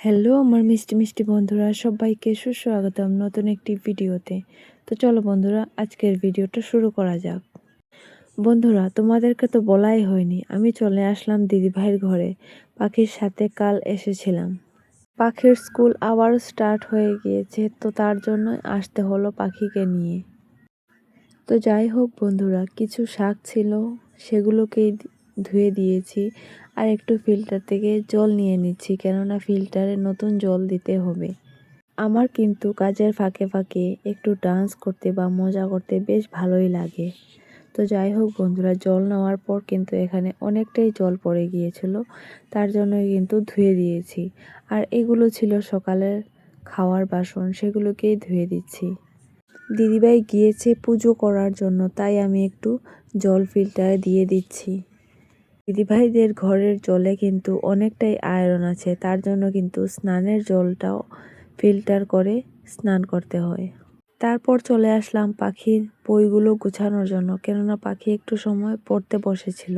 Hello আমার মিষ্টি মিষ্টি বন্ধুরা, সবাইকে সুস্বাগতম নতুন একটি ভিডিওতে। তো চলো বন্ধুরা, আজকের ভিডিওটা শুরু করা যাক। বন্ধুরা, তোমাদেরকে তো বলাই হয়নি, আমি চলে আসলাম দিদিভাইয়ের ঘরে। পাখির সাথে কাল এসেছিলাম। পাখির স্কুল আবারও স্টার্ট হয়ে গিয়েছে, তো তার জন্য আসতে হলো পাখিকে নিয়ে। তো যাই হোক বন্ধুরা, কিছু শাক ছিল, সেগুলোকেই ধুয়ে দিয়েছি। আর একটু ফিল্টার থেকে জল নিয়ে নিচ্ছি, কেননা ফিল্টারে নতুন জল দিতে হবে। আমার কিন্তু কাজের ফাঁকে ফাঁকে একটু ডান্স করতে বা মজা করতে বেশ ভালোই লাগে। তো যাই হোক বন্ধুরা, জল নেওয়ার পর কিন্তু এখানে অনেকটাই জল পড়ে গিয়েছিল, তার জন্যই কিন্তু ধুয়ে দিয়েছি। আর এগুলো ছিল সকালের খাওয়ার বাসন, সেগুলোকেই ধুয়ে দিচ্ছি। দিদিভাই গিয়েছে পুজো করার জন্য, তাই আমি একটু জল ফিল্টারে দিয়ে দিচ্ছি। দিদিভাইদের ঘরের জলে কিন্তু অনেকটাই আয়রন আছে, তার জন্য কিন্তু স্নানের জলটাও ফিল্টার করে স্নান করতে হয়। তারপর চলে আসলাম পাখির বইগুলো গুছানোর জন্য, কেননা পাখি একটু সময় পড়তে বসেছিল।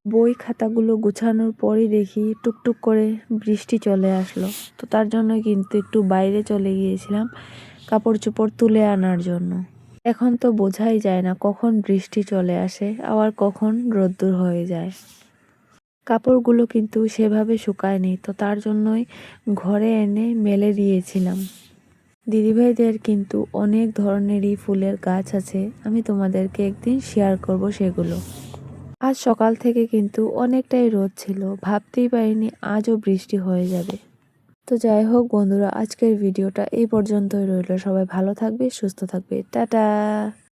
বই খাতাগুলো গুছানোর পরই দেখি টুকটুক করে বৃষ্টি চলে আসলো। তো তার জন্য কিন্তু একটু বাইরে চলে গিয়েছিলাম কাপড় চোপড় তুলে আনার জন্য। এখন তো বোঝাই যায় না কখন বৃষ্টি চলে আসে আবার কখন রোদ্দুর হয়ে যায়। কাপড়গুলো কিন্তু সেভাবে শুকায়নি, তো তার জন্যই ঘরে এনে মেলে দিয়েছিলাম। দিদিভাইদের কিন্তু অনেক ধরনেরই ফুলের গাছ আছে, আমি তোমাদেরকে একদিন শেয়ার করব সেগুলো। আজ সকাল থেকে কিন্তু অনেকটাই রোদ ছিল, ভাবতেই পারিনি আজও বৃষ্টি হয়ে যাবে। তো যাই হোক বন্ধুরা, আজকের ভিডিওটা এই পর্যন্তই রইল। সবাই ভালো থাকবে, সুস্থ থাকবে, টাটা।